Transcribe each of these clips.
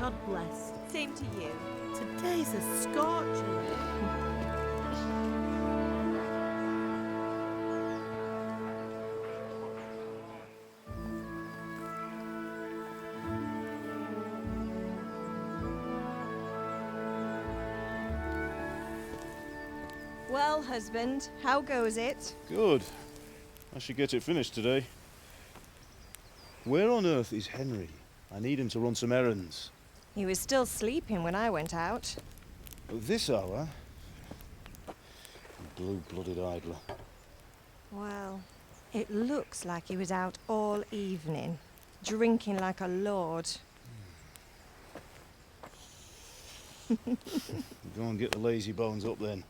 God bless. Same to you. Today's a scorcher. Well, husband, how goes it? Good. I should get it finished today. Where on earth is Henry? I need him to run some errands. He was still sleeping when I went out. At this hour? Blue-blooded idler. Well, it looks like he was out all evening, drinking like a lord. Go and get the lazy bones up then.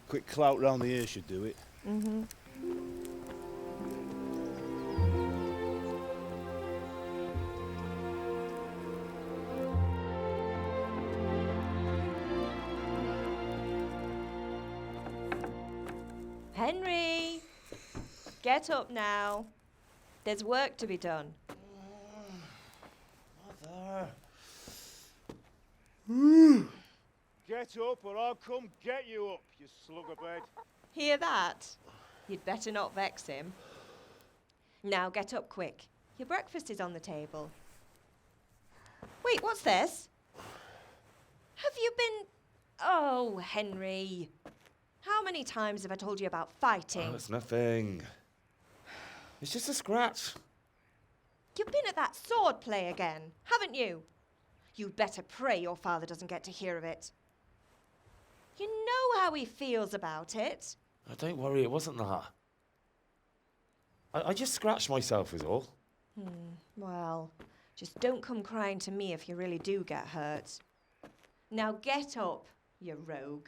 Quick clout round the ear should do it. Mm-hmm. Henry! Get up now. There's work to be done. Mother. Get up or I'll come get you up, you slugabed. Hear that? You'd better not vex him. Now get up quick. Your breakfast is on the table. Wait, what's this? Have you been... Oh, Henry. How many times have I told you about fighting? Oh, it's nothing. It's just a scratch. You've been at that sword play again, haven't you? You'd better pray your father doesn't get to hear of it. You know how he feels about it. Oh, don't worry, it wasn't that. I just scratched myself is all. Well, just don't come crying to me if you really do get hurt. Now get up, you rogue.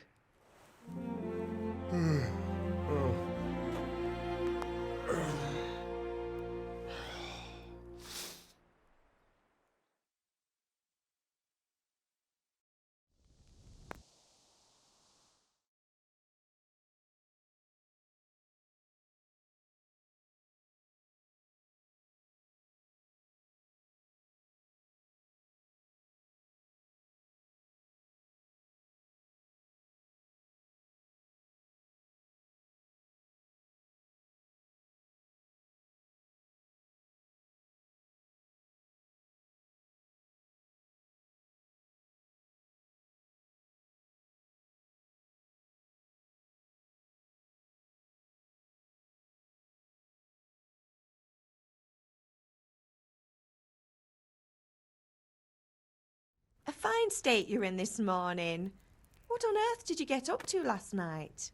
A fine state you're in this morning. What on earth did you get up to last night?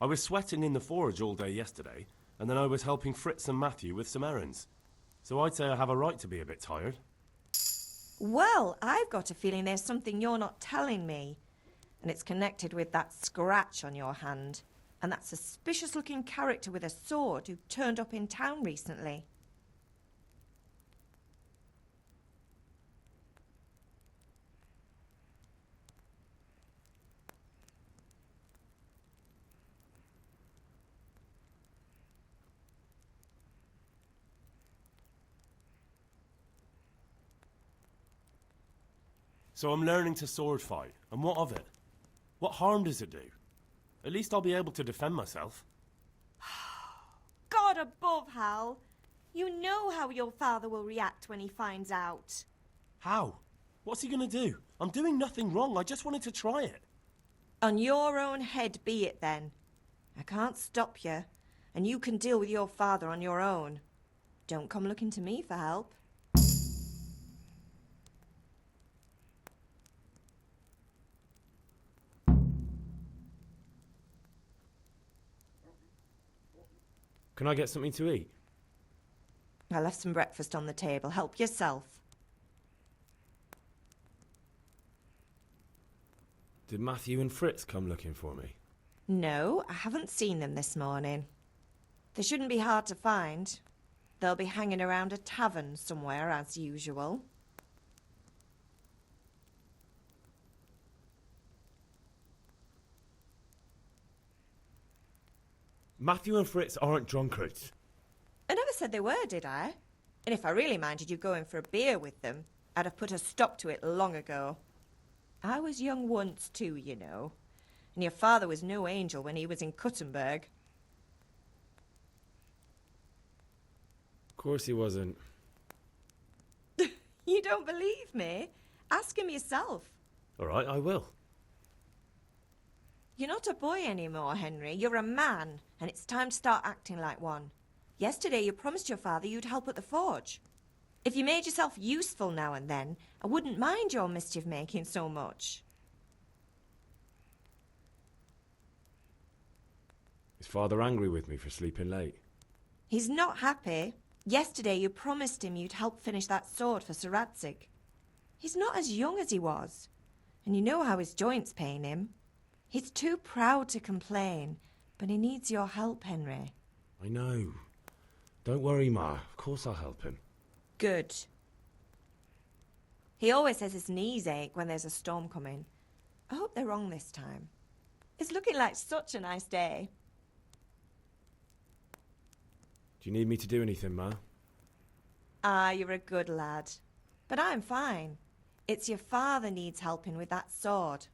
I was sweating in the forge all day yesterday, and then I was helping Fritz and Matthew with some errands. So I'd say I have a right to be a bit tired. Well, I've got a feeling there's something you're not telling me. And it's connected with that scratch on your hand. And that suspicious-looking character with a sword who turned up in town recently. So I'm learning to sword fight, and what of it? What harm does it do? At least I'll be able to defend myself. God above, Hal. You know how your father will react when he finds out. How? What's he gonna do? I'm doing nothing wrong, I just wanted to try it. On your own head be it then. I can't stop you, and you can deal with your father on your own. Don't come looking to me for help. Can I get something to eat? I left some breakfast on the table. Help yourself. Did Matthew and Fritz come looking for me? No, I haven't seen them this morning. They shouldn't be hard to find. They'll be hanging around a tavern somewhere, as usual. Matthew and Fritz aren't drunkards. I never said they were, did I? And if I really minded you going for a beer with them, I'd have put a stop to it long ago. I was young once too, you know. And your father was no angel when he was in Cuttenberg. Of course he wasn't. You don't believe me? Ask him yourself. All right, I will. You're not a boy anymore, Henry. You're a man, and it's time to start acting like one. Yesterday you promised your father you'd help at the forge. If you made yourself useful now and then, I wouldn't mind your mischief-making so much. Is Father angry with me for sleeping late? He's not happy. Yesterday you promised him you'd help finish that sword for Sir Radzig. He's not as young as he was, and you know how his joints pain him. He's too proud to complain, but he needs your help, Henry. I know. Don't worry, Ma. Of course I'll help him. Good. He always says his knees ache when there's a storm coming. I hope they're wrong this time. It's looking like such a nice day. Do you need me to do anything, Ma? Ah, you're a good lad. But I'm fine. It's your father needs helping with that sword.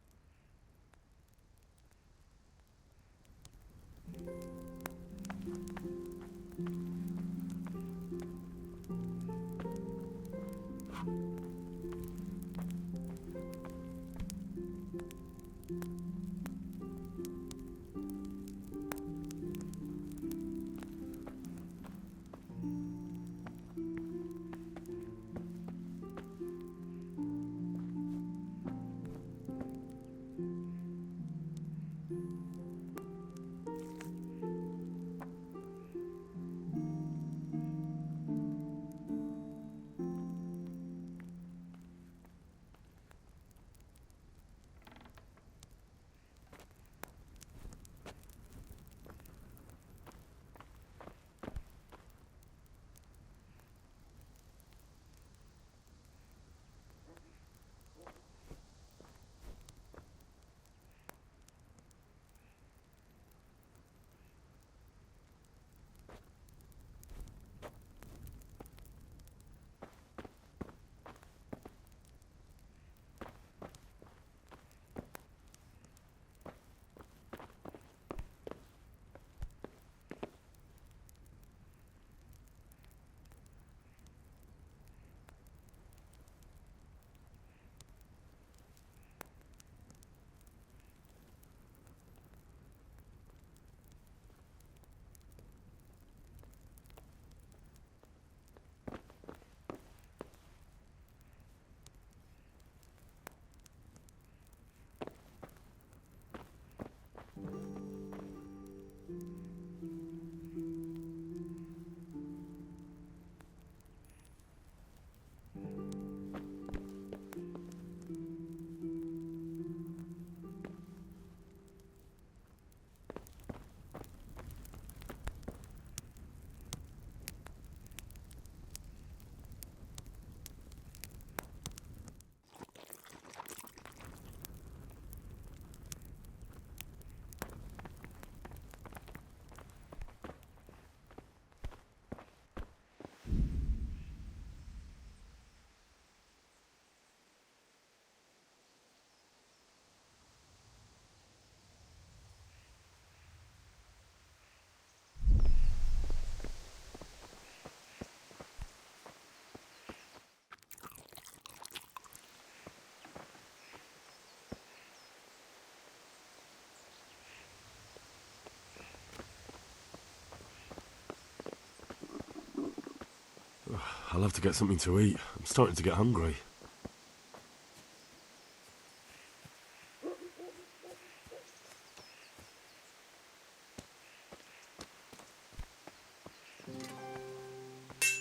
I'll have to get something to eat. I'm starting to get hungry.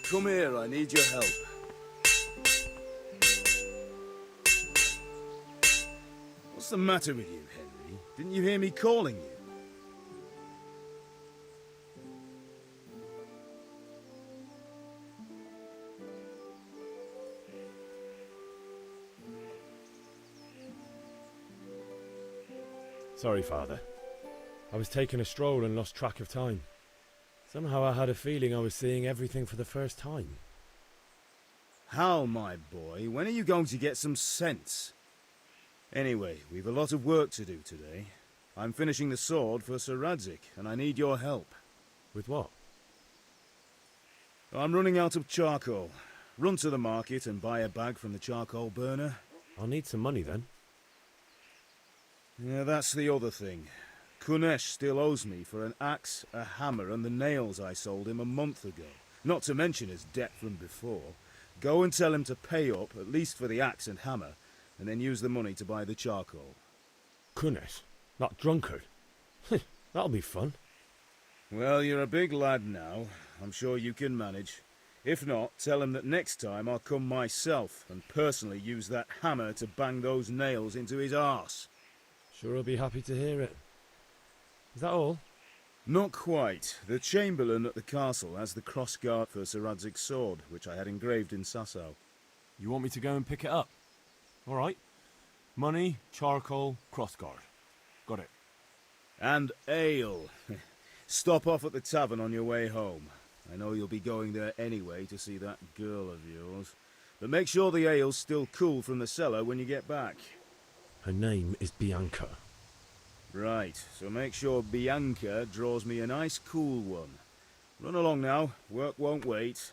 Come here, I need your help. What's the matter with you, Henry? Didn't you hear me calling you? Sorry, Father. I was taking a stroll and lost track of time. Somehow I had a feeling I was seeing everything for the first time. Hal, my boy, when are you going to get some sense? Anyway, we've a lot of work to do today. I'm finishing the sword for Sir Radzig, and I need your help. With what? I'm running out of charcoal. Run to the market and buy a bag from the charcoal burner. I'll need some money then. Yeah, that's the other thing. Kunesh still owes me for an axe, a hammer, and the nails I sold him a month ago. Not to mention his debt from before. Go and tell him to pay up, at least for the axe and hammer, and then use the money to buy the charcoal. Kunesh? That drunkard? That'll be fun. Well, you're a big lad now. I'm sure you can manage. If not, tell him that next time I'll come myself and personally use that hammer to bang those nails into his arse. Sure I'll be happy to hear it. Is that all? Not quite. The Chamberlain at the castle has the crossguard for Sir Radzig's sword, which I had engraved in Sasau. You want me to go and pick it up? All right. Money, charcoal, crossguard. Got it. And ale. Stop off at the tavern on your way home. I know you'll be going there anyway to see that girl of yours. But make sure the ale's still cool from the cellar when you get back. Her name is Bianca. Right, so make sure Bianca draws me a nice cool one. Run along now, work won't wait.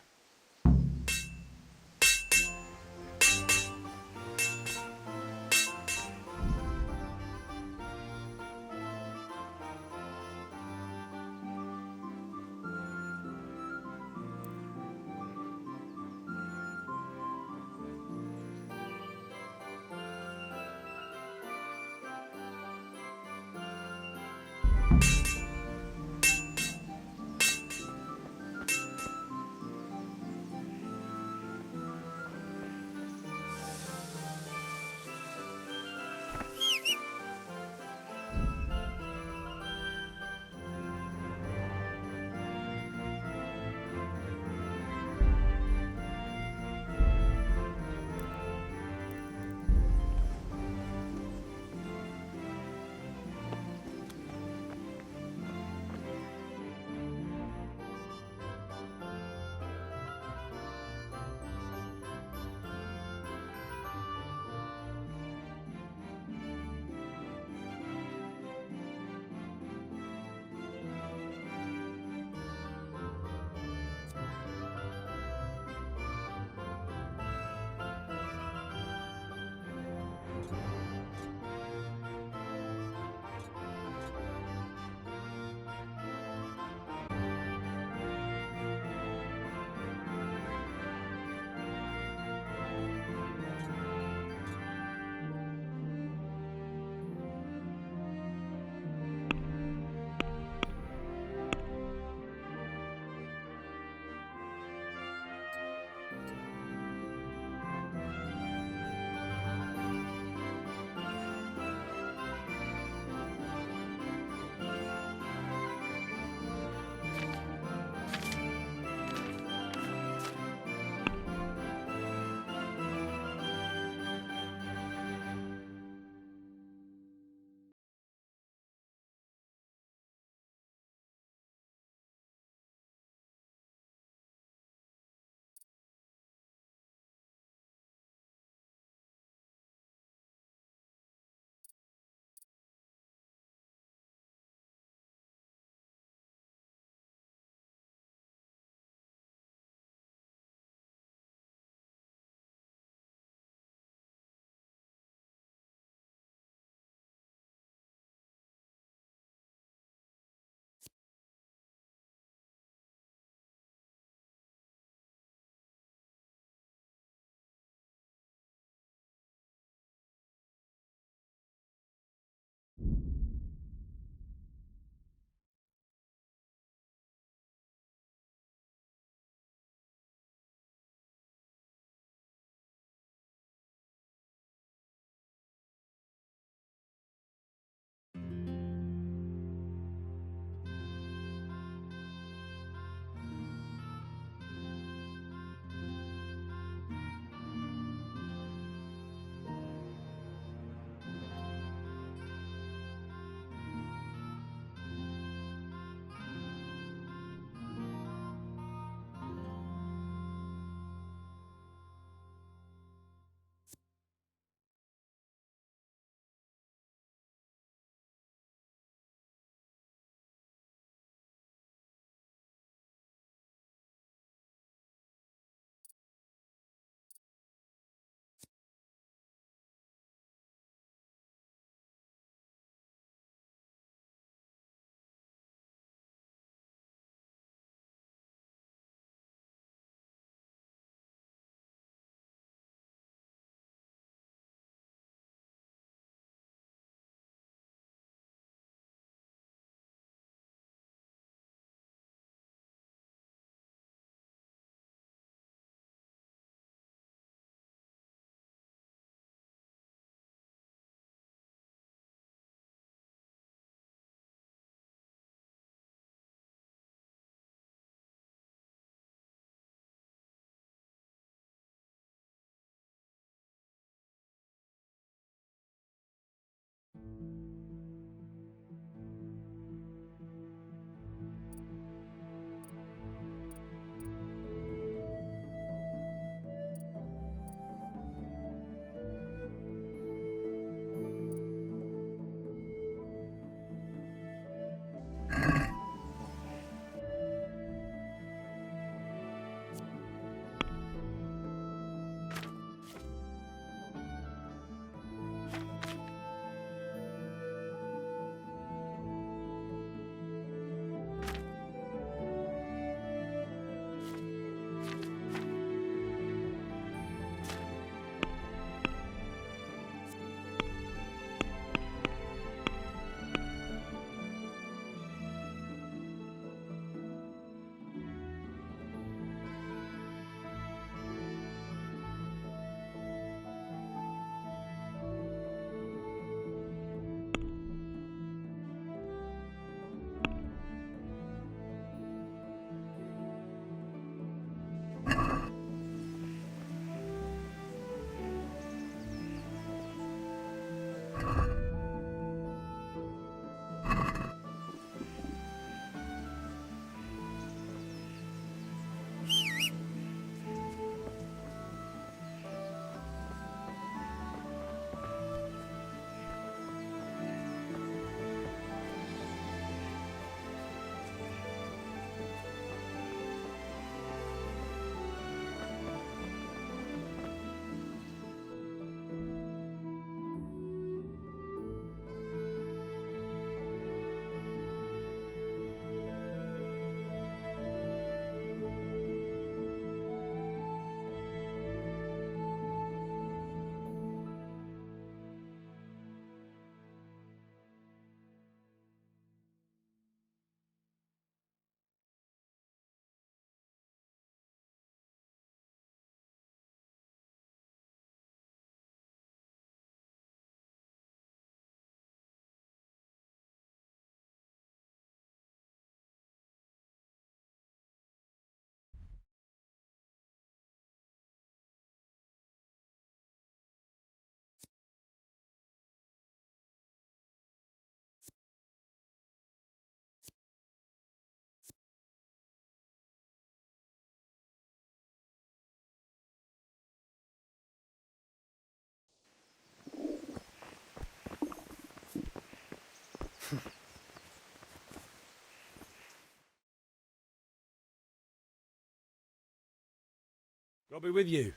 God be with you.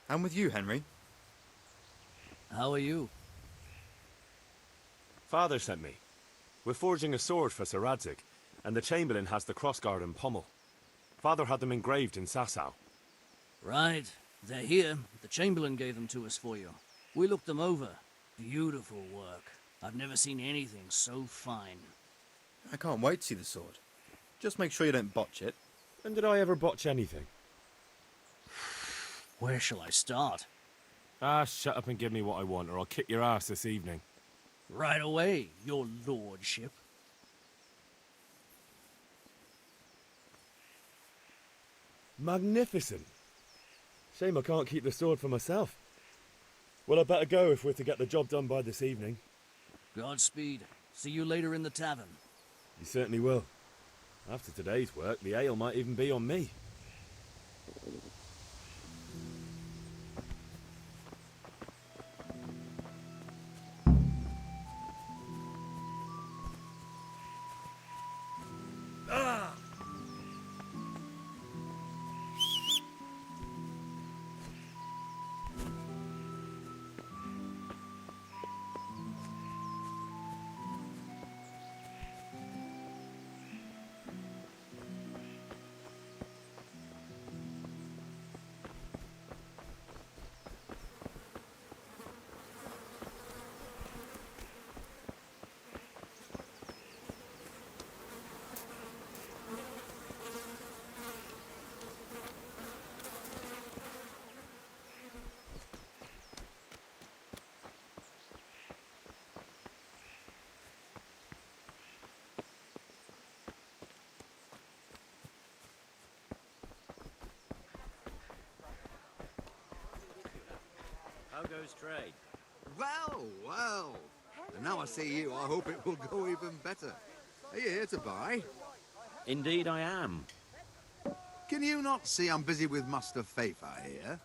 And with you, Henry. How are you? Father sent me. We're forging a sword for Sir Radzig, and the Chamberlain has the crossguard and pommel. Father had them engraved in Sasau. Right. They're here. The Chamberlain gave them to us for you. We looked them over. Beautiful work. I've never seen anything so fine. I can't wait to see the sword. Just make sure you don't botch it. When did I ever botch anything? Where shall I start? Ah, shut up and give me what I want, or I'll kick your ass this evening. Right away, your lordship. Magnificent. Shame I can't keep the sword for myself. Well, I better go if we're to get the job done by this evening. Godspeed. See you later in the tavern. You certainly will. After today's work, the ale might even be on me. How goes trade? Well, well. And now I see you, I hope it will go even better. Are you here to buy? Indeed I am. Can you not see I'm busy with Master Fafa here?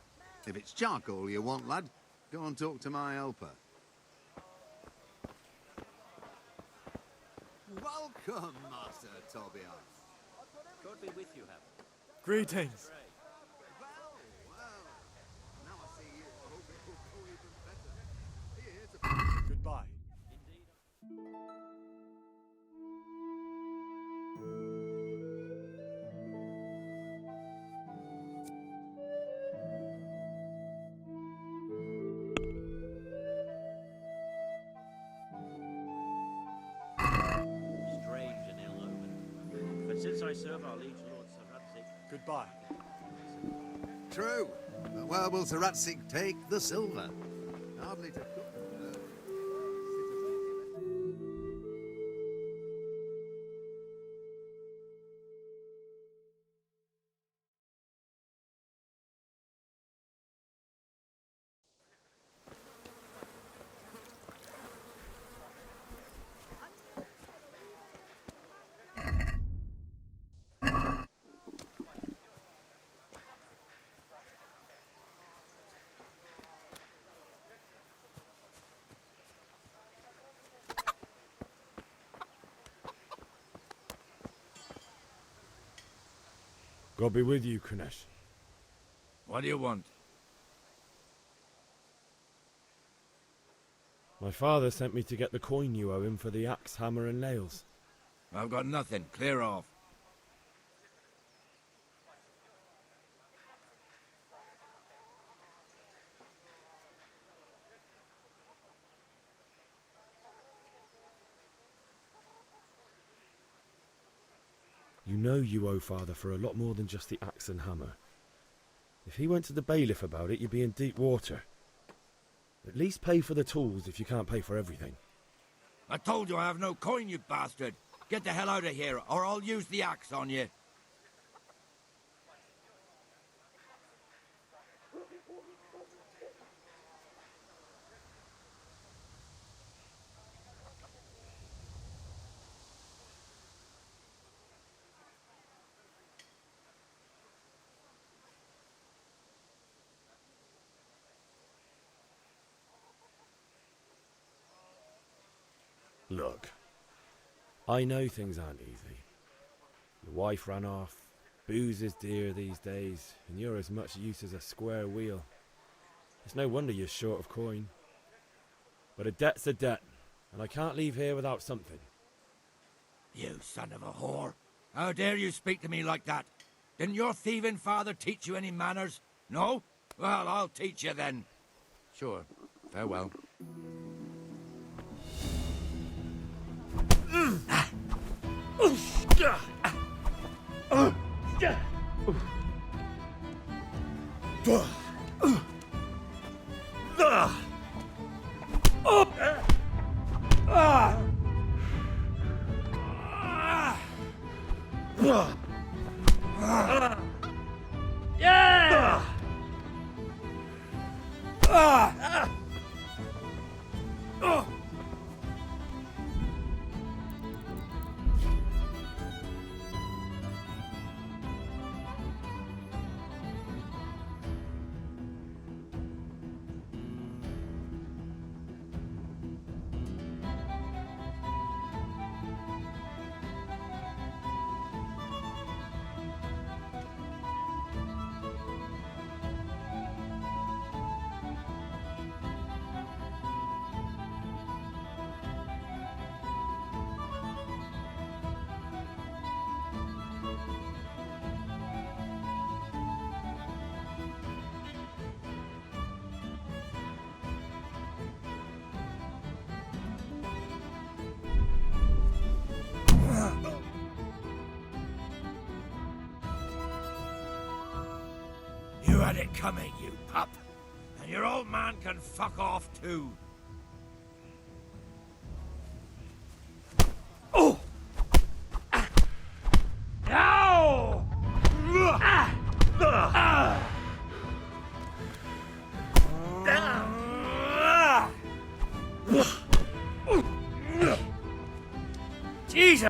If it's charcoal you want, lad, go and talk to my helper. Welcome, Master Tobias. God be with you, Hap. Greetings. Well, well. Now I see you, I hope it will go even better. Are you here to buy? Goodbye. Strange and ill omen. But since I serve our liege lord Sir Radzig, Goodbye. True. But where will Sir Radzig take the silver? Hardly to cook. God be with you, Kunesh. What do you want? My father sent me to get the coin you owe him for the axe, hammer and nails. I've got nothing. Clear off. You know you owe father for a lot more than just the axe and hammer. If he went to the bailiff about it, you'd be in deep water. At least pay for the tools if you can't pay for everything. I told you I have no coin, you bastard. Get the hell out of here, or I'll use the axe on you. Look, I know things aren't easy. Your wife ran off, Booze is dear these days, and you're as much use as a square wheel. It's no wonder you're short of coin. But a debt's a debt, and I can't leave here without something. You son of a whore. How dare you speak to me like that? Didn't your thieving father teach you any manners? No? Well, I'll teach you then. Sure. Farewell. You had it coming, you pup. And your old man can fuck off too. Oh! Ow! Jesus!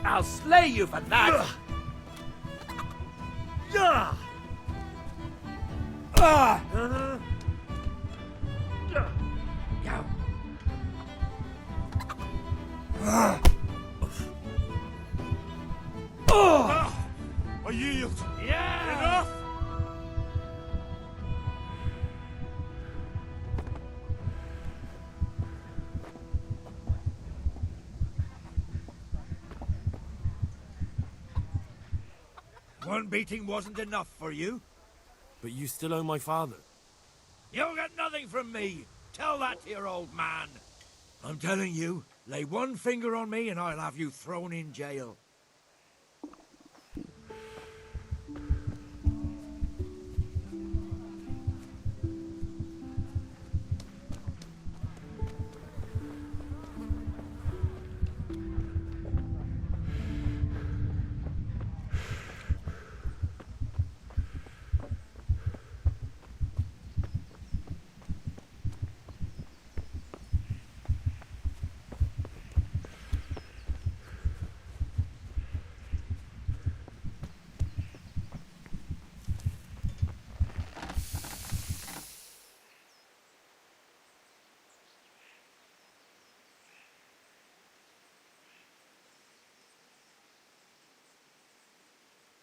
I'll slay you for that! I yield. Yeah! Enough! One beating wasn't enough for you? But you still owe my father. You'll get nothing from me. Tell that to your old man. I'm telling you, lay one finger on me and I'll have you thrown in jail.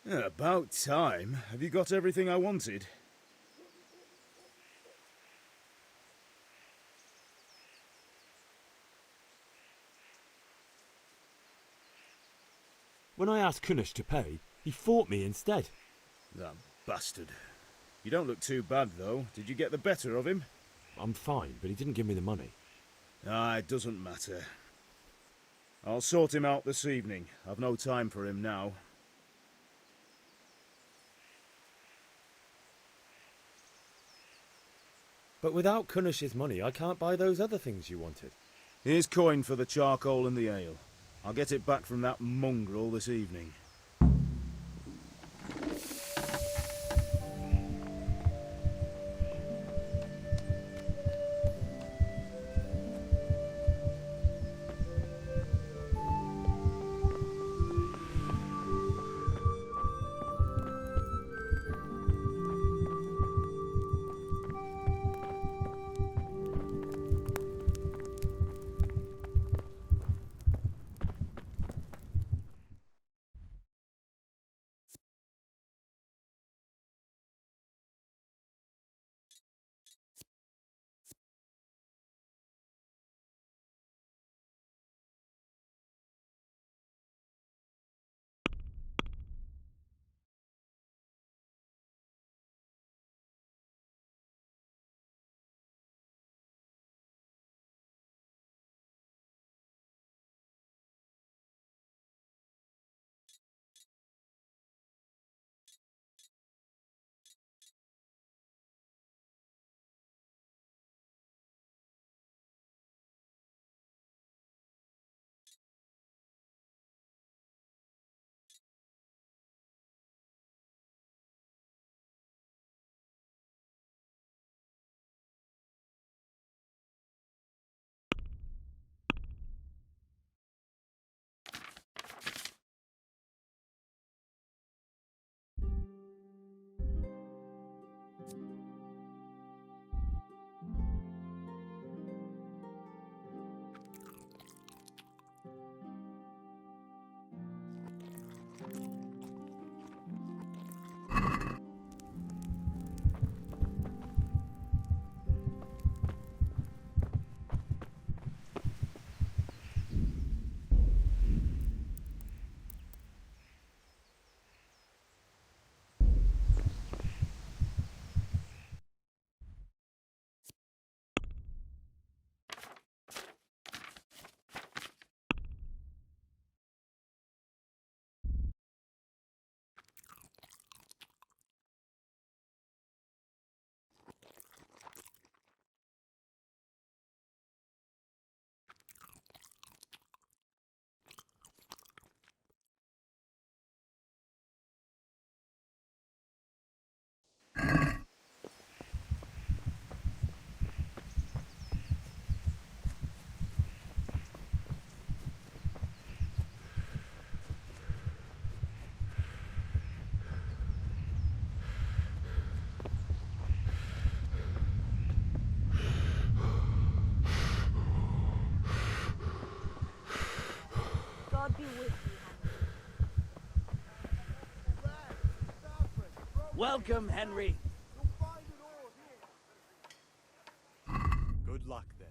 About time. Have you got everything I wanted? When I asked Kunish to pay, he fought me instead. That bastard. You don't look too bad, though. Did you get the better of him? I'm fine, but he didn't give me the money. Ah, it doesn't matter. I'll sort him out this evening. I've no time for him now. But without Kunish's money, I can't buy those other things you wanted. Here's coin for the charcoal and the ale. I'll get it back from that mongrel this evening. God be with you, Welcome, Henry. Good luck then.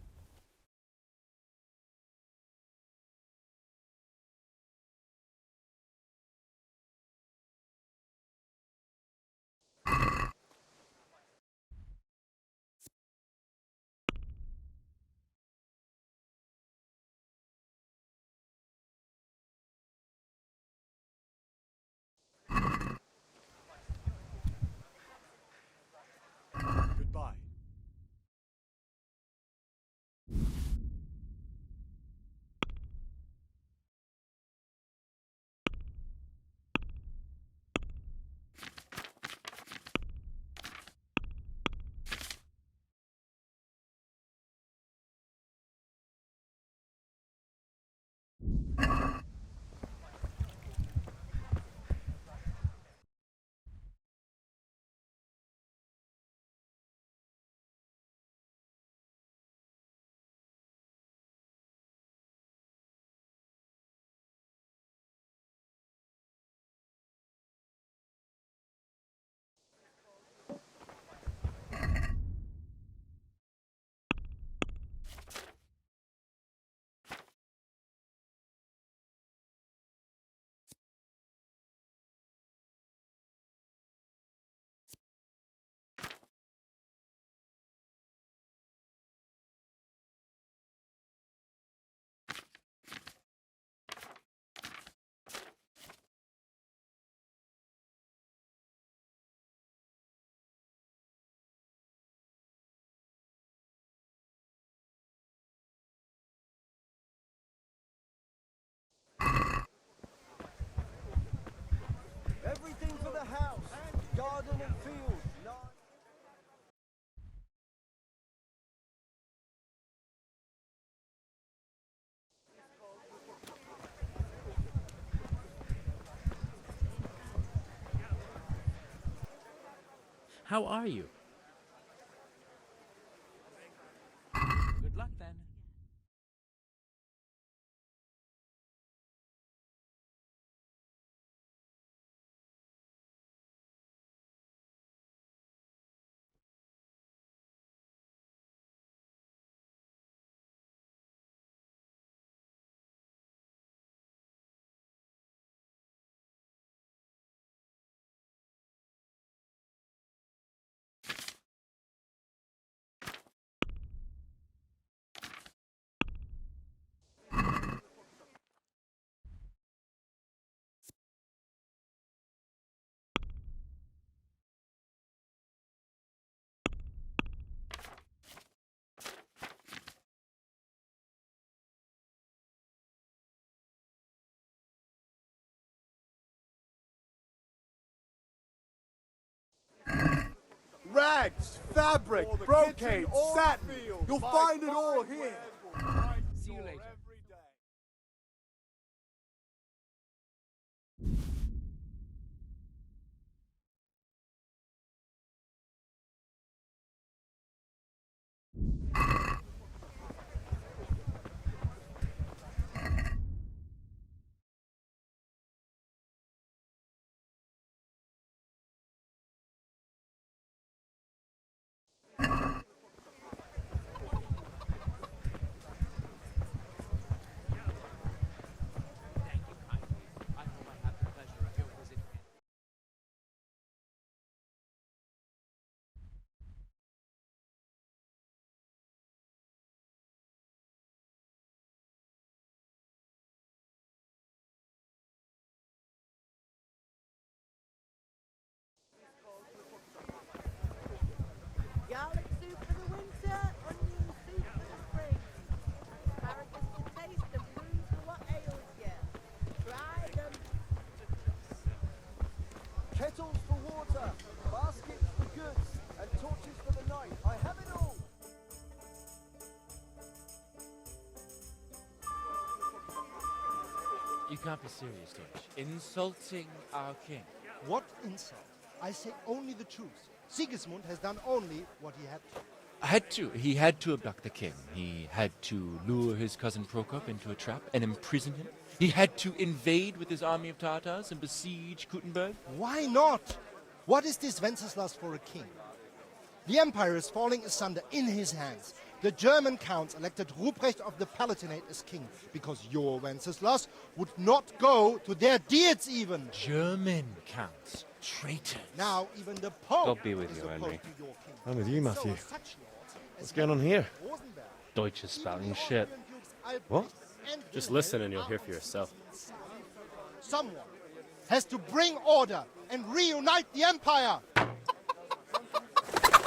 garden and field. How are you? Good luck then. Rags, fabric, brocade, satin. You'll find it all here. See you later. Garlic soup for the winter, onion soup for the spring. Asparagus to taste and prunes for what ails you. Try them. Kettles for water, baskets for goods, and torches for the night. I have it all. You can't be serious, Deutsch. Insulting our king. What insult? I say only the truth. Sigismund has done only what he had to. He had to abduct the king. He had to lure his cousin Prokop into a trap and imprison him. He had to invade with his army of Tatars and besiege Kuttenberg. Why not? What is this Wenceslas for a king? The empire is falling asunder in his hands. The German counts elected Ruprecht of the Palatinate as king because your Wenceslas would not go to their deeds even. German counts. Traitors. Now even the Pope God be with is you, opposed Henry. to your king. I'm with you, Matthew. So such lords as What's going on here? Rosenberg, Deutsch is spouting shit. What? Just listen and you'll hear for yourself. Someone has to bring order and reunite the empire.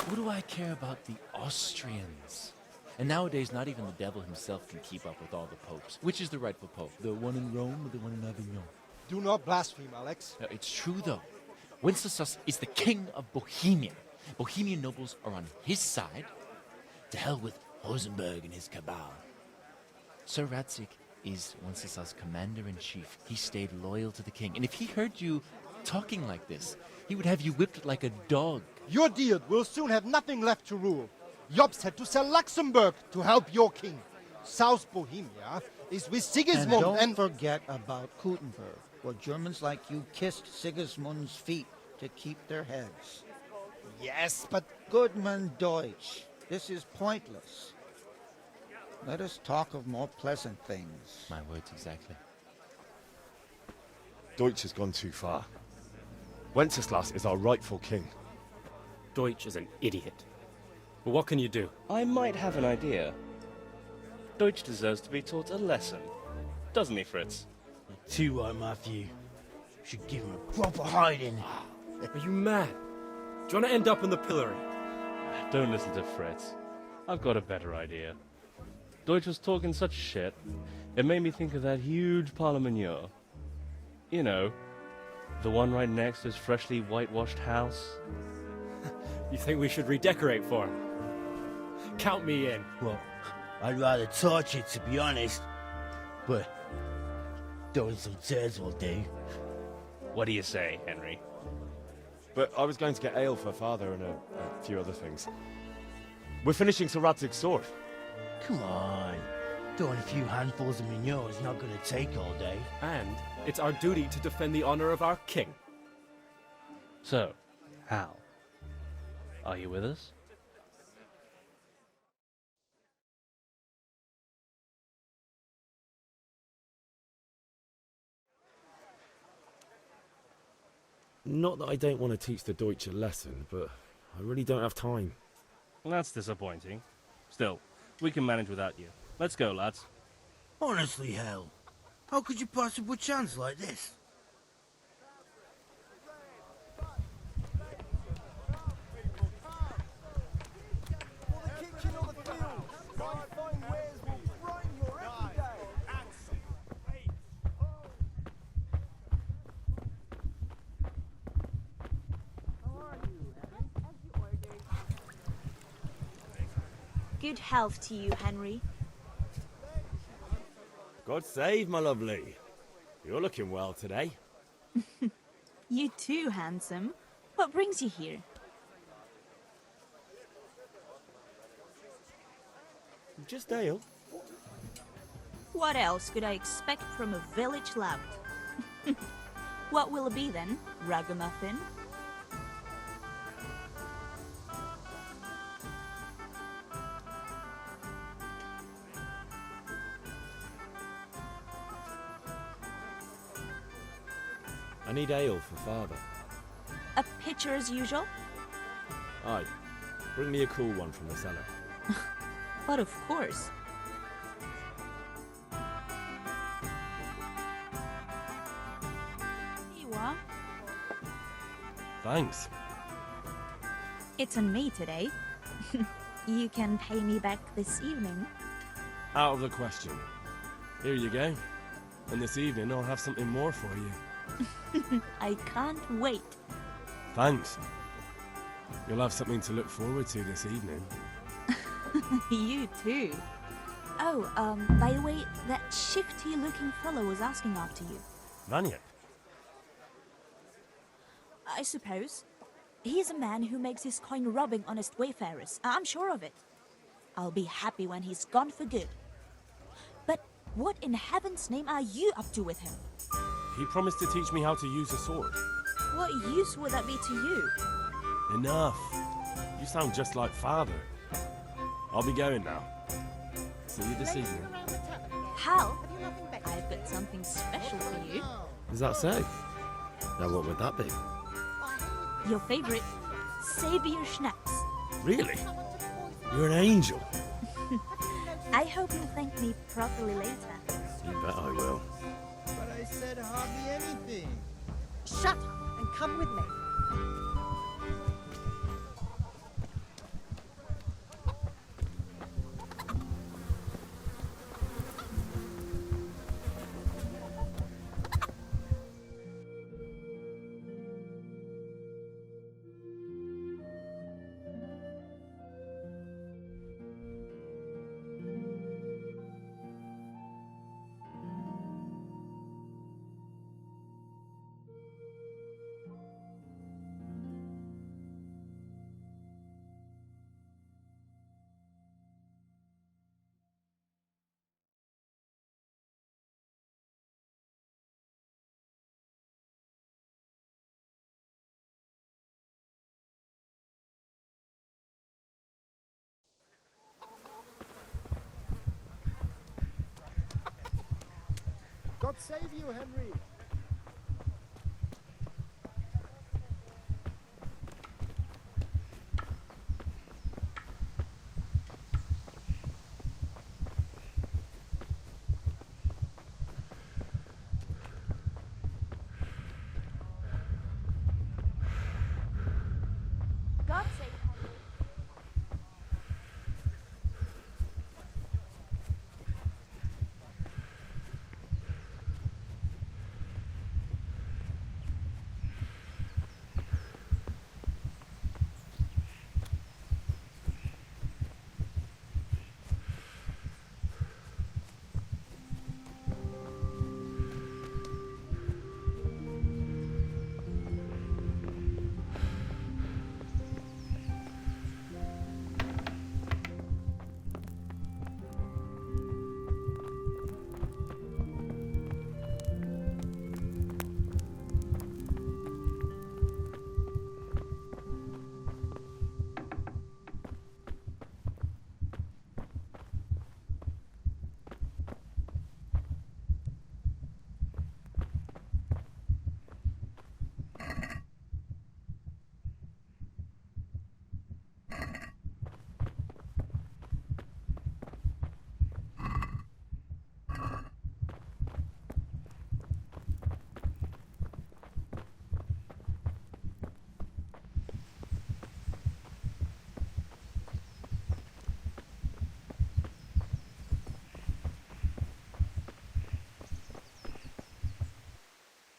What do I care about the Austrians? And nowadays, not even the devil himself can keep up with all the popes. Which is the rightful pope? The one in Rome or the one in Avignon? Do not blaspheme, Alex. No, it's true, though. Wenceslas is the king of Bohemia. Bohemian nobles are on his side. To hell with Rosenberg and his cabal. Sir Radzik is Wenceslas' commander-in-chief. He stayed loyal to the king. And if he heard you talking like this, he would have you whipped like a dog. Your deed will soon have nothing left to rule. Jobst had to sell Luxembourg to help your king. South Bohemia is with Sigismund and don't forget about Kuttenberg, where Germans like you kissed Sigismund's feet to keep their heads. Yes, but... Goodman Deutsch, this is pointless. Let us talk of more pleasant things. My words exactly. Deutsch has gone too far. Wenceslas is our rightful king. Deutsch is an idiot. But what can you do? I might have an idea. Deutsch deserves to be taught a lesson. Doesn't he, Fritz? Too right, Matthew. Should give him a proper hiding. Are you mad? Do you want to end up in the pillory? Don't listen to Fritz. I've got a better idea. Deutsch was talking such shit, it made me think of that huge parliament. You know, The one right next to his freshly whitewashed house? You think we should redecorate for him? Count me in. Well, I'd rather torch it, to be honest. But throwing some turds will do. What do you say, Henry? But I was going to get ale for Father and a few other things. We're finishing Sir Radzig's sword. Come on. Throwing a few handfuls of manure is not going to take all day. And it's our duty to defend the honor of our king. So, Hal, are you with us? Not that I don't want to teach the Deutsch a lesson, but I really don't have time. Well, that's disappointing. Still, we can manage without you. Let's go, lads. Honestly, Hal, how could you possibly chance like this? Good health to you, Henry. God save, my lovely. You're looking well today. You too, handsome. What brings you here? Just ale. What else could I expect from a village lout? What will it be then, ragamuffin? I need ale for Father. A pitcher as usual? Aye. Bring me a cool one from the cellar. But of course. Here you are. Thanks. It's on me today. You can pay me back this evening. Out of the question. Here you go. And this evening I'll have something more for you. I can't wait. Thanks. You'll have something to look forward to this evening. You too. Oh, by the way, that shifty-looking fellow was asking after you. Vanya? I suppose. He's a man who makes his coin robbing honest wayfarers. I'm sure of it. I'll be happy when he's gone for good. But what in heaven's name are you up to with him? He promised to teach me how to use a sword. What use would that be to you? Enough. You sound just like Father. I'll be going now. See you this evening. Hal, I've got something special for you. Is that so? Now what would that be? Your favorite, Savior Schnapps. Really? You're an angel. I hope you'll thank me properly later. You bet I will. But I said hardly anything. Shut up and come with me. God save you, Henry! God save Henry.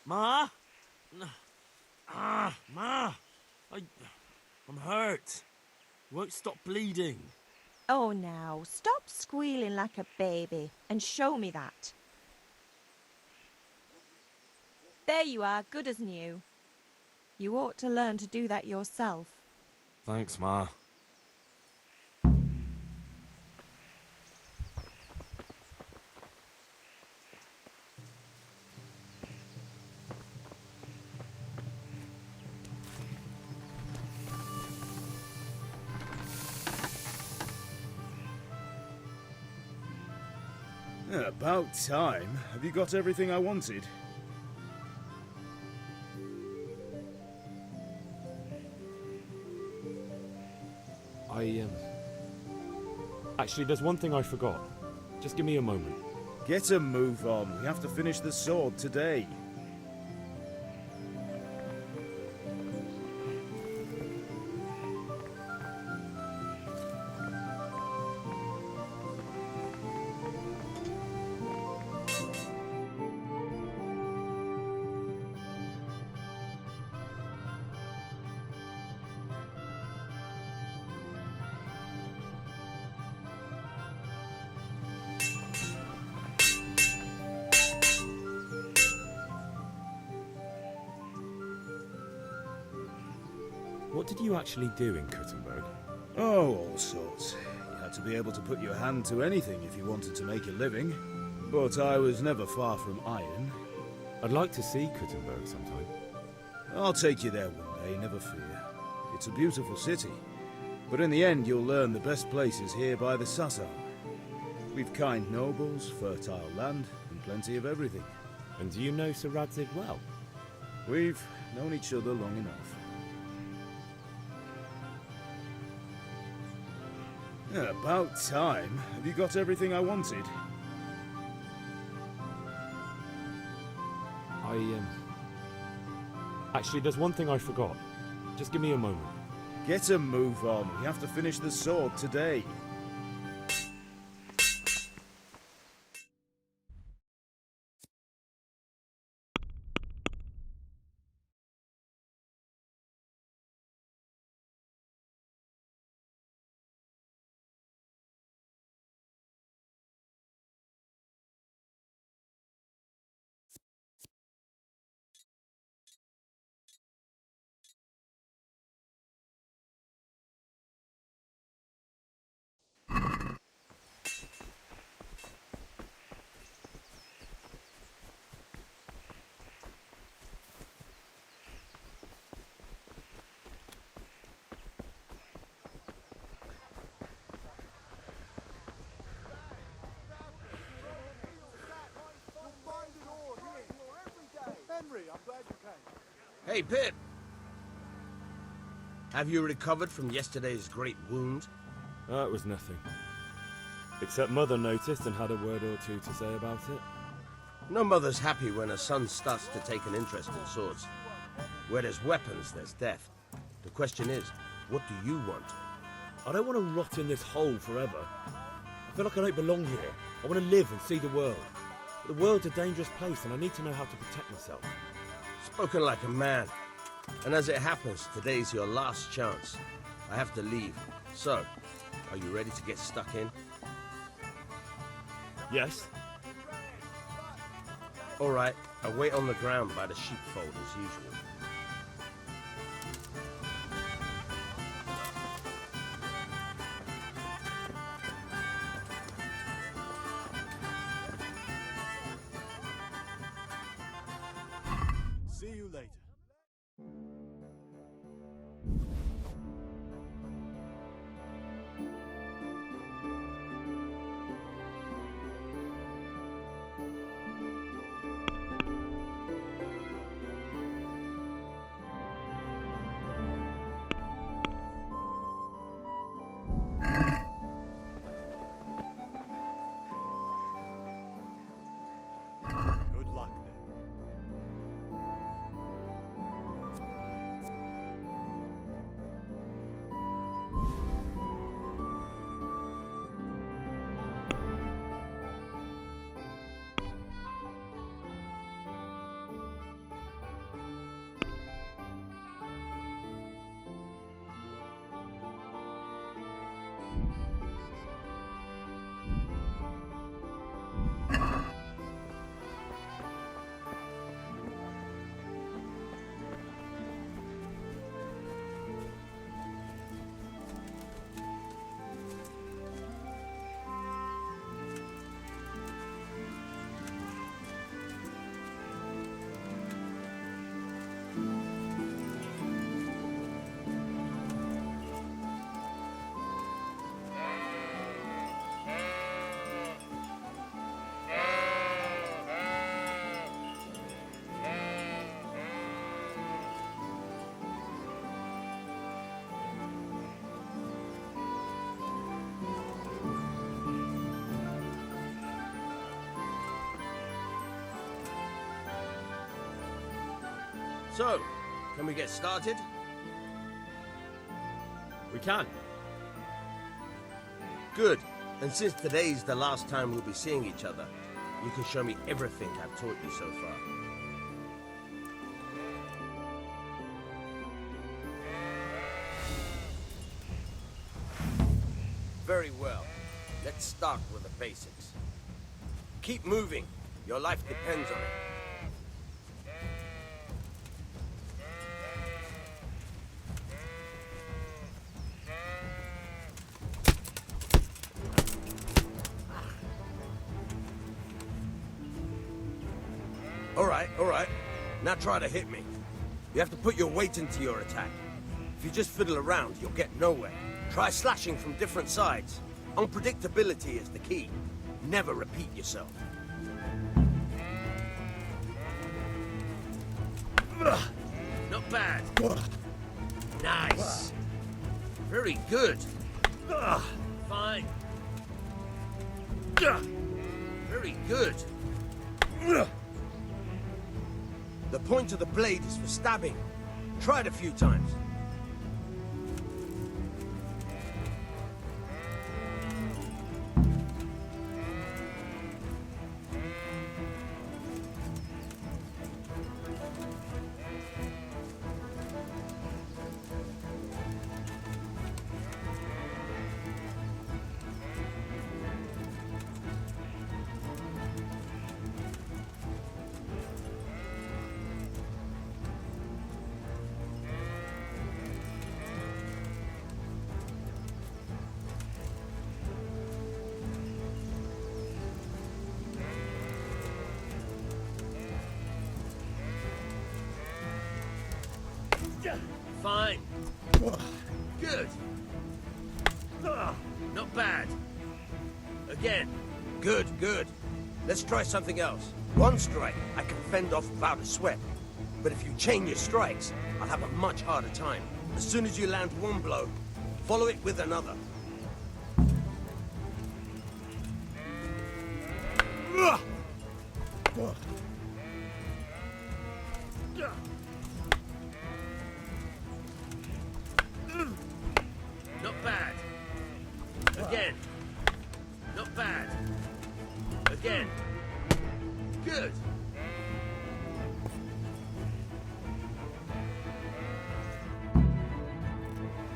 Ma? Ma! I'm hurt. Won't stop bleeding. Oh, now, stop squealing like a baby and show me that. There you are, good as new. You ought to learn to do that yourself. Thanks, Ma. About time. Have you got everything I wanted? Actually, there's one thing I forgot. Just give me a moment. Get a move on. We have to finish the sword today. What did you actually do in Kuttenberg? Oh, all sorts. You had to be able to put your hand to anything if you wanted to make a living. But I was never far from iron. I'd like to see Kuttenberg sometime. I'll take you there one day, never fear. It's a beautiful city. But in the end, you'll learn the best places here by the Sassau. We've kind nobles, fertile land, and plenty of everything. And do you know Sir Radzig well? We've known each other long enough. About time. Have you got everything I wanted? Actually, there's one thing I forgot. Just give me a moment. Get a move on. We have to finish the sword today. Hey, Pip! Have you recovered from yesterday's great wound? It was nothing. Except Mother noticed and had a word or two to say about it. No mother's happy when her son starts to take an interest in swords. Where there's weapons, there's death. The question is, what do you want? I don't want to rot in this hole forever. I feel like I don't belong here. I want to live and see the world. But the world's a dangerous place and I need to know how to protect myself. Spoken like a man. And as it happens, today's your last chance. I have to leave. So, are you ready to get stuck in? Yes. All right, I'll wait on the ground by the sheepfold as usual. See you later. Good luck then. So, can we get started? We can. Good. And since today's the last time we'll be seeing each other, you can show me everything I've taught you so far. Very well. Let's start with the basics. Keep moving. Your life depends on it. All right. Now try to hit me. You have to put your weight into your attack. If you just fiddle around, you'll get nowhere. Try slashing from different sides. Unpredictability is the key. Never repeat yourself. Not bad. Nice. Very good. Fine. Very good. The point of the blade is for stabbing. Try it a few times. Fine. Good. Not bad. Again. Good. Let's try something else. One strike, I can fend off without a sweat. But if you chain your strikes, I'll have a much harder time. As soon as you land one blow, follow it with another. Not bad. Again. Not bad. Again. Good.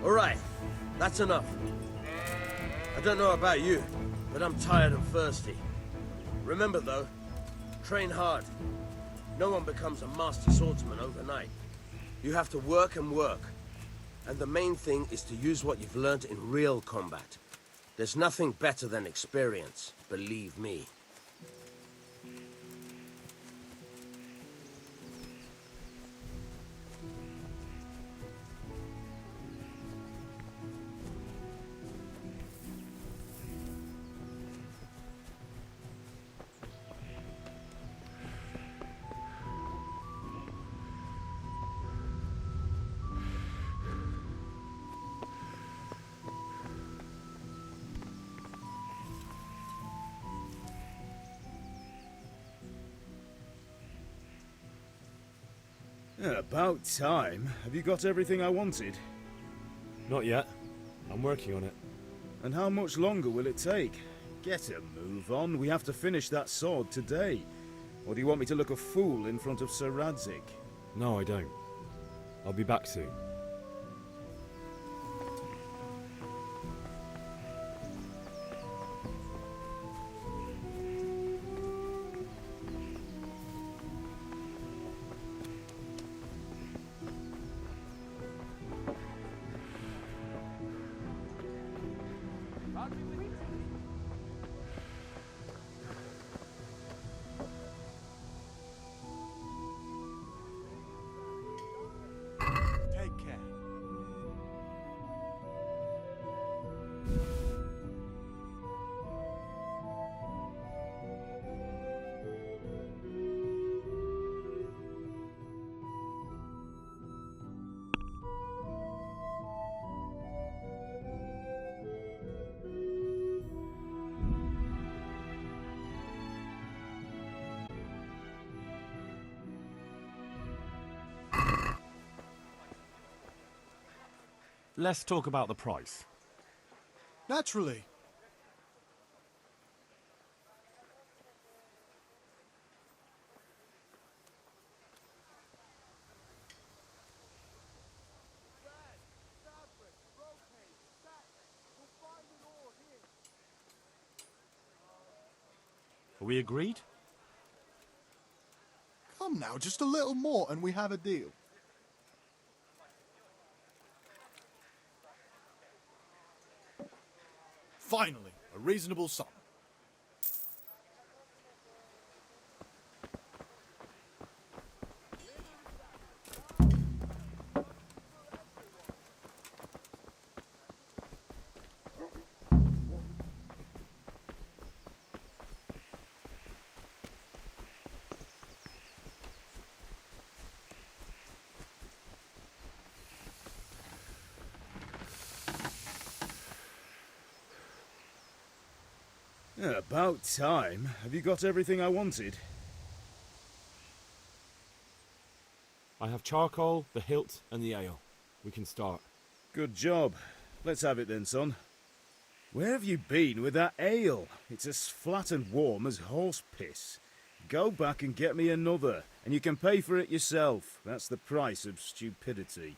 All right. That's enough. I don't know about you, but I'm tired and thirsty. Remember though, train hard. No one becomes a master swordsman overnight. You have to work and work. And the main thing is to use what you've learned in real combat. There's nothing better than experience, believe me. About time. Have you got everything I wanted? Not yet. I'm working on it. And how much longer will it take? Get a move on. We have to finish that sword today. Or do you want me to look a fool in front of Sir Radzik? No, I don't. I'll be back soon. Take care. let's talk about the price. Naturally. Are we agreed? Come now, just a little more and we have a deal. Finally, a reasonable sum. Yeah, about time. Have you got everything I wanted? I have charcoal, the hilt, and the ale. We can start. Good job. Let's have it then, son. Where have you been with that ale? It's as flat and warm as horse piss. Go back and get me another, and you can pay for it yourself. That's the price of stupidity.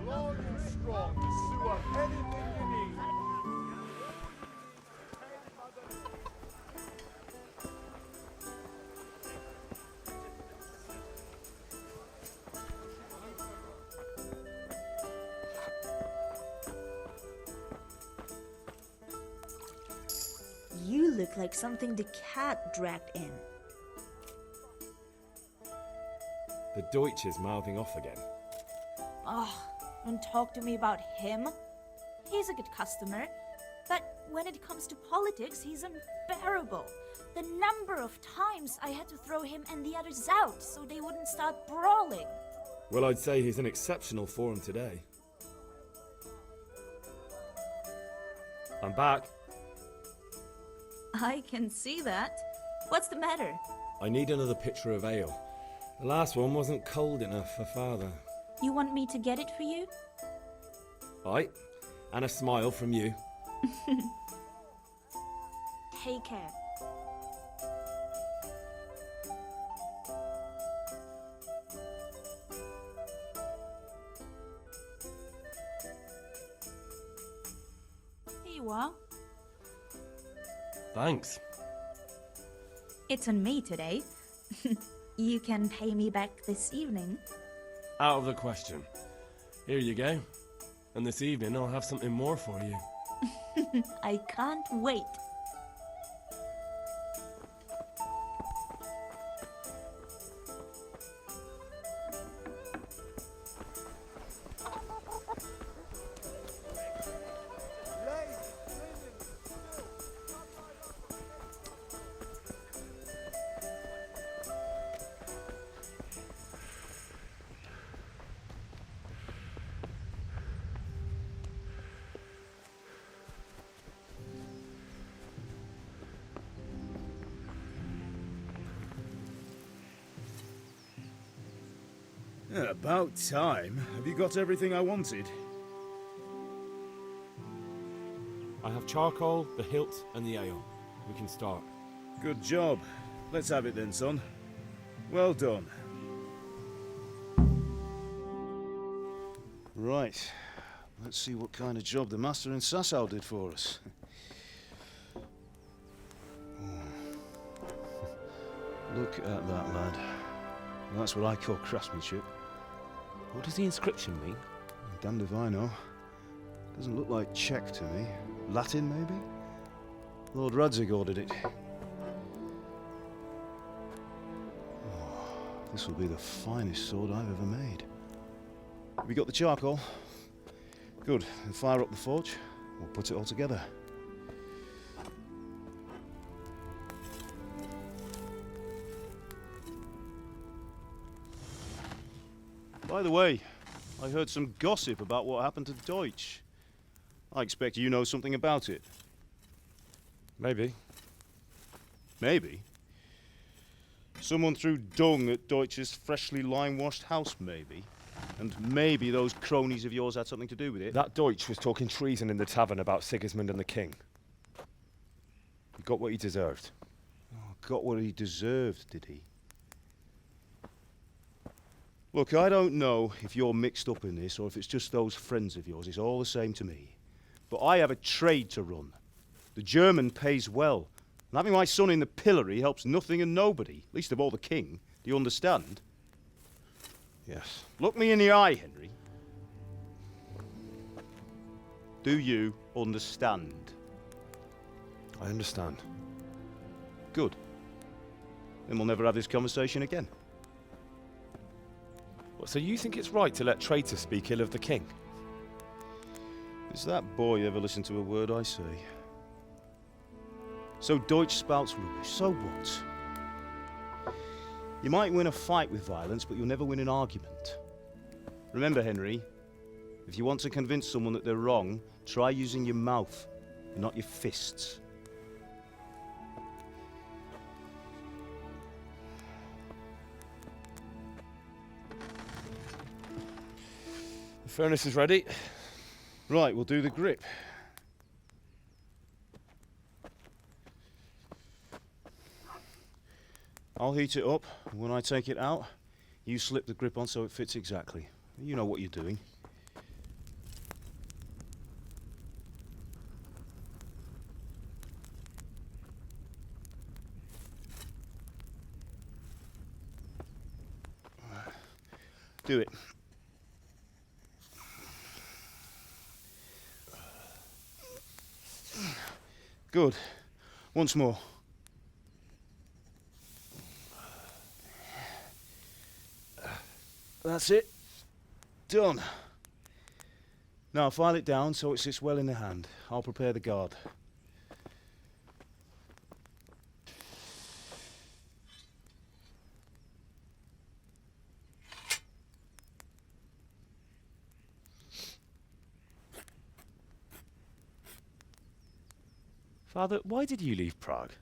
Long and strong to sew up anything you need. You look like something the cat dragged in. The Deutsch is mouthing off again. Oh, don't talk to me about him. He's a good customer, but when it comes to politics, he's unbearable. The number of times I had to throw him and the others out so they wouldn't start brawling. Well, I'd say he's in exceptional form today. I'm back. I can see that. What's the matter? I need another pitcher of ale. The last one wasn't cold enough for Father. You want me to get it for you? Aye, and a smile from you. Take care. Here you are. Thanks. It's on me today. You can pay me back this evening. Out of the question. Here you go. And this evening I'll have something more for you. I can't wait. Yeah, about time. Have you got everything I wanted? I have charcoal, the hilt, and the ale. We can start. Good job. Let's have it then, son. Well done. Right. Let's see what kind of job the master in Sasau did for us. Look at that, lad. That's what I call craftsmanship. What does the inscription mean? Damned if I know. Doesn't look like Czech to me. Latin, maybe? Lord Radzig ordered it. Oh, this will be the finest sword I've ever made. Have you got the charcoal? Good. Then fire up the forge. We'll put it all together. By the way, I heard some gossip about what happened to Deutsch. I expect you know something about it. Maybe. Maybe? Someone threw dung at Deutsch's freshly lime-washed house, maybe? And maybe those cronies of yours had something to do with it? That Deutsch was talking treason in the tavern about Sigismund and the king. He got what he deserved. Oh, got what he deserved, did he? Look, I don't know if you're mixed up in this or if it's just those friends of yours. It's all the same to me. But I have a trade to run. The German pays well. And having my son in the pillory helps nothing and nobody, least of all the king. Do you understand? Yes. Look me in the eye, Henry. Do you understand? I understand. Good. Then we'll never have this conversation again. What, so you think it's right to let traitors speak ill of the king? Does that boy ever listen to a word I say? So Deutsch spouts rubbish. So what? You might win a fight with violence, but you'll never win an argument. Remember, Henry, if you want to convince someone that they're wrong, try using your mouth, and not your fists. The furnace is ready. Right, we'll do the grip. I'll heat it up, and when I take it out, you slip the grip on so it fits exactly. You know what you're doing. Do it. Good. Once more. That's it. Done. Now file it down so it sits well in the hand. I'll prepare the guard. Father, why did you leave Prague?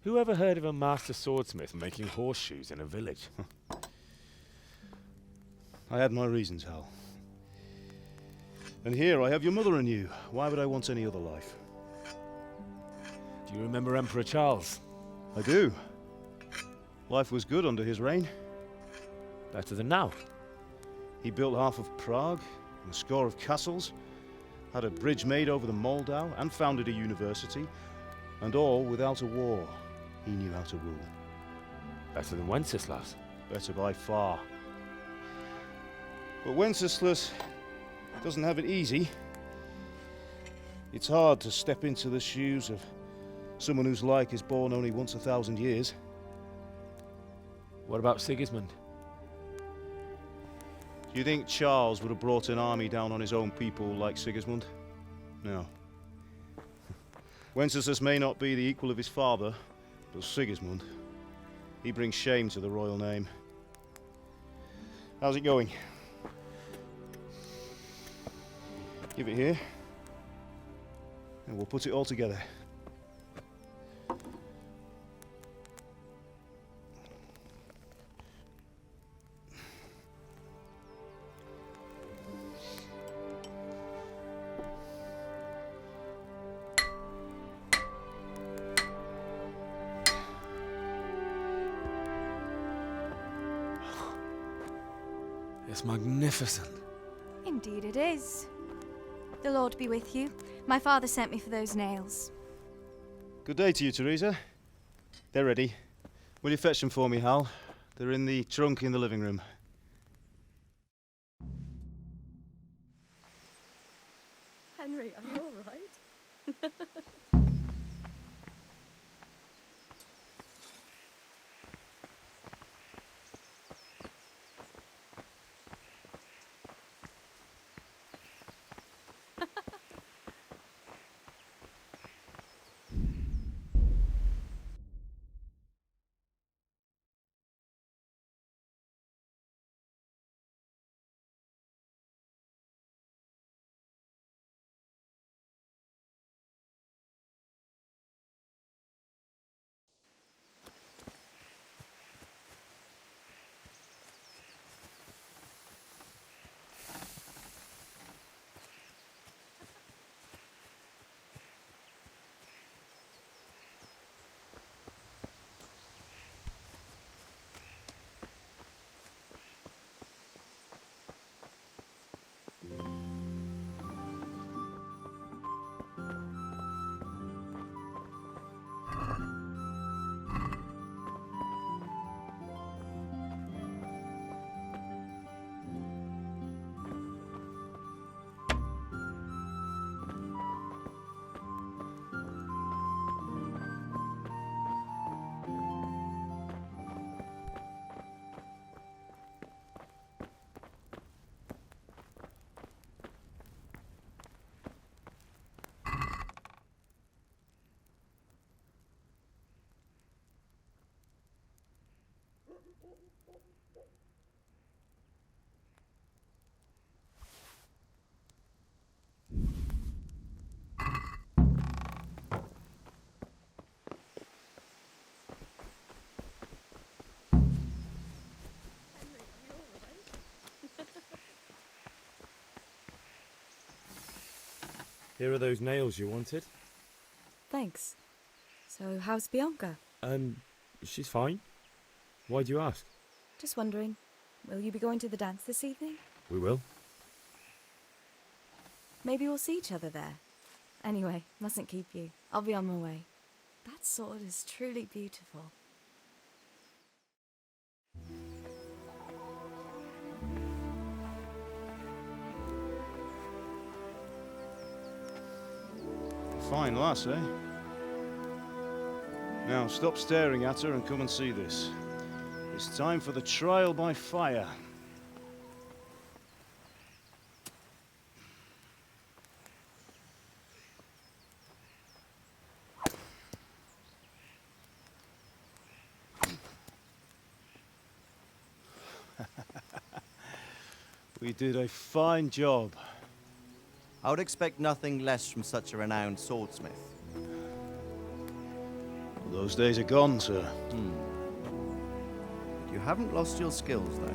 Who ever heard of a master swordsmith making horseshoes in a village? I had my reasons, Hal. And here I have your mother and you. Why would I want any other life? Do you remember Emperor Charles? I do. Life was good under his reign. Better than now. He built half of Prague, and a score of castles, had a bridge made over the Moldau, and founded a university, and all without a war. He knew how to rule. Better than Wenceslas. Better by far. But Wenceslas doesn't have it easy. It's hard to step into the shoes of someone whose like is born only once 1,000 years. What about Sigismund? Do you think Charles would have brought an army down on his own people like Sigismund? No. Wenceslas may not be the equal of his father, but Sigismund, he brings shame to the royal name. How's it going? Give it here, and we'll put it all together. It's magnificent. Indeed it is. The Lord be with you. My father sent me for those nails. Good day to you, Teresa. They're ready. Will you fetch them for me, Hal? They're in the trunk in the living room. Henry, are you all right? Here are those nails you wanted. Thanks. So, how's Bianca? She's fine. Why do you ask? Just wondering, will you be going to the dance this evening? We will. Maybe we'll see each other there. Anyway, mustn't keep you. I'll be on my way. That sword is truly beautiful. Fine lass, eh? Now, stop staring at her and come and see this. It's time for the trial by fire. We did a fine job. I would expect nothing less from such a renowned swordsmith. Those days are gone, sir. You haven't lost your skills, though.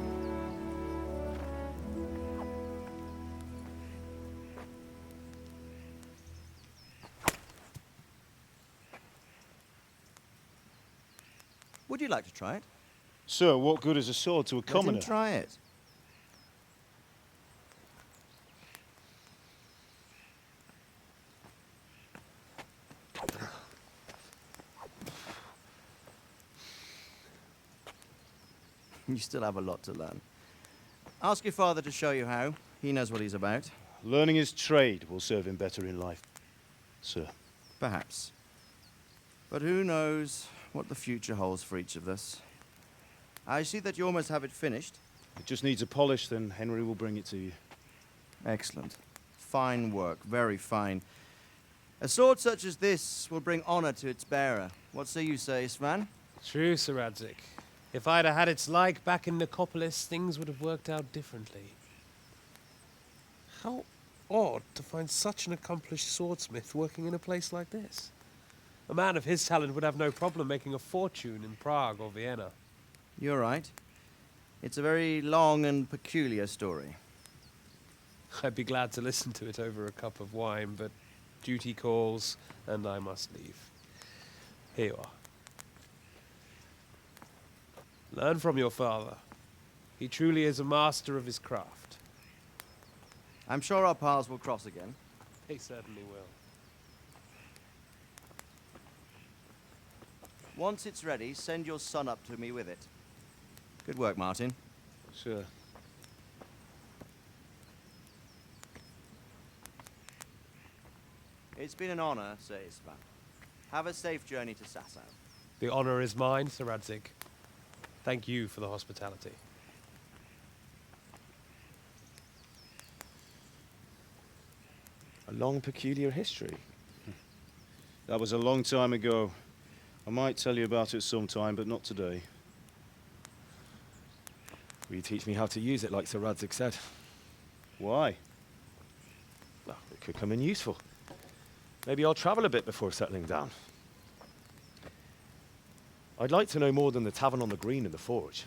Would you like to try it? Sir, what good is a sword to a commoner? Let him try it. You still have a lot to learn. Ask your father to show you how. He knows what he's about. Learning his trade will serve him better in life, sir. Perhaps. But who knows what the future holds for each of us. I see that you almost have it finished. It just needs a polish, then Henry will bring it to you. Excellent. Fine work, very fine. A sword such as this will bring honor to its bearer. What say you, Svan? True, Sir Radzik. If I'd have had its like back in Nicopolis, things would have worked out differently. How odd to find such an accomplished swordsmith working in a place like this. A man of his talent would have no problem making a fortune in Prague or Vienna. You're right. It's a very long and peculiar story. I'd be glad to listen to it over a cup of wine, but duty calls, and I must leave. Here you are. Learn from your father. He truly is a master of his craft. I'm sure our paths will cross again. He certainly will. Once it's ready, send your son up to me with it. Good work, Martin. Sure. It's been an honor, Sir Isvan. Have a safe journey to Sasau. The honor is mine, Sir Radzik. Thank you for the hospitality. A long, peculiar history. That was a long time ago. I might tell you about it sometime, but not today. Will you teach me how to use it, like Sir Radzik said? Why? Well, it could come in useful. Maybe I'll travel a bit before settling down. I'd like to know more than the tavern on the green and the forge.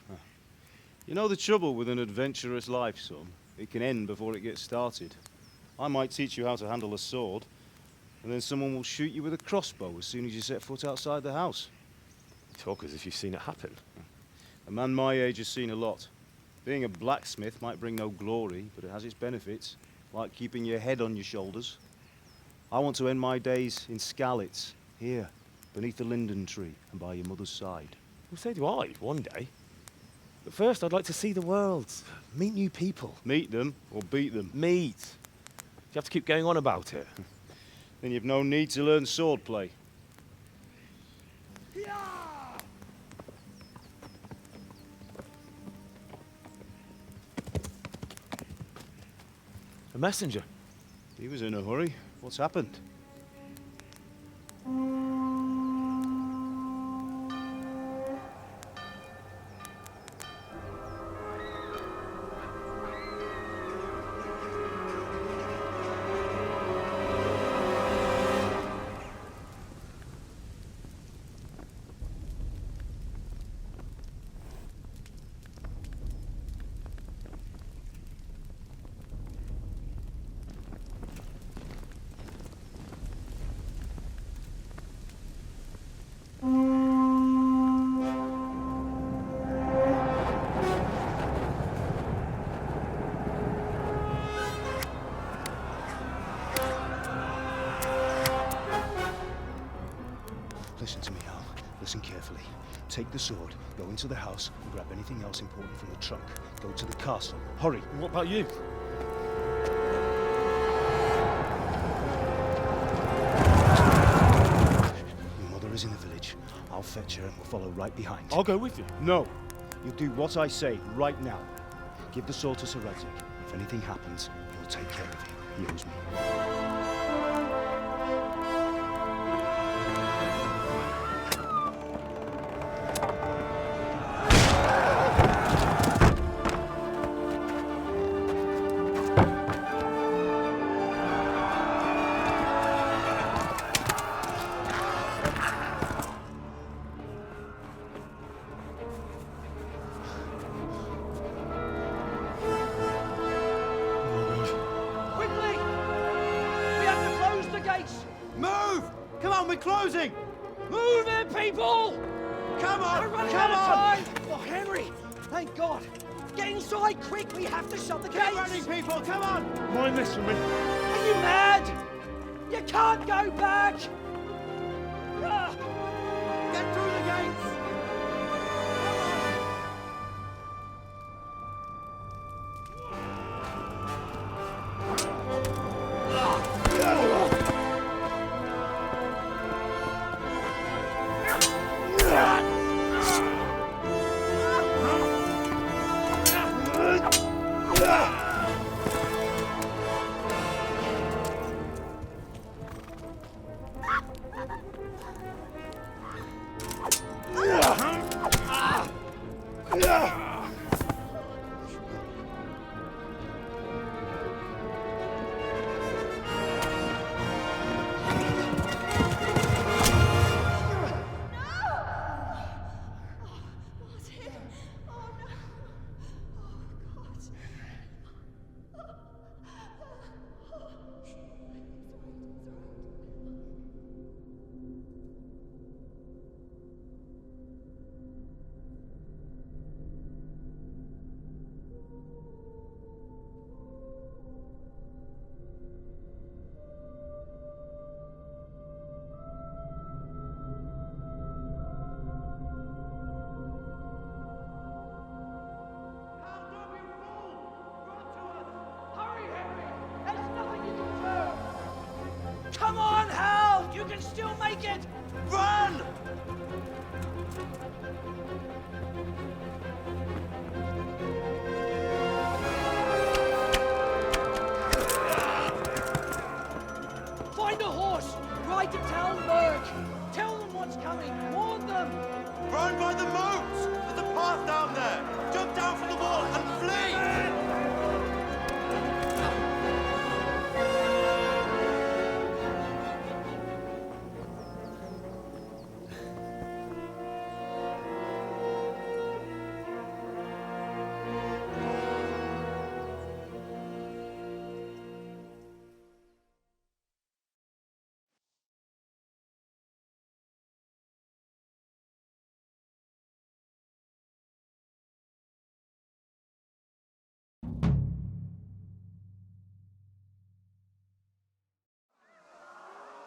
You know the trouble with an adventurous life, son? It can end before it gets started. I might teach you how to handle a sword, and then someone will shoot you with a crossbow as soon as you set foot outside the house. You talk as if you've seen it happen. A man my age has seen a lot. Being a blacksmith might bring no glory, but it has its benefits, like keeping your head on your shoulders. I want to end my days in Skalitz, here, beneath the linden tree and by your mother's side. Well, so do I, one day. But first, I'd like to see the world, meet new people. Meet them or beat them? Meet. You have to keep going on about it. Then you've no need to learn swordplay. A messenger. He was in a hurry. What's happened? Listen to me, Hal. Listen carefully. Take the sword, go into the house, and grab anything else important from the trunk. Go to the castle. Hurry. What about you? Your mother is in the village. I'll fetch her and we'll follow right behind. I'll go with you. No. You'll do what I say right now. Give the sword to Sir Radzik. If anything happens, he'll take care of you. He owes me. Closing! Move it, people! Come on! We're running Come out of on! time! Oh, Henry! Thank God! Get inside, quick! We have to shut the gates! Get running, people! Come on! Mind this for me. Are you mad? You can't go back! Ah. Get through the gates! Come on, Hal! You can still make it! Run! Find a horse! Ride to town, Merc! Tell them what's coming! Warn them! Run by the moat! There's a path down there! Jump down from the wall and flee!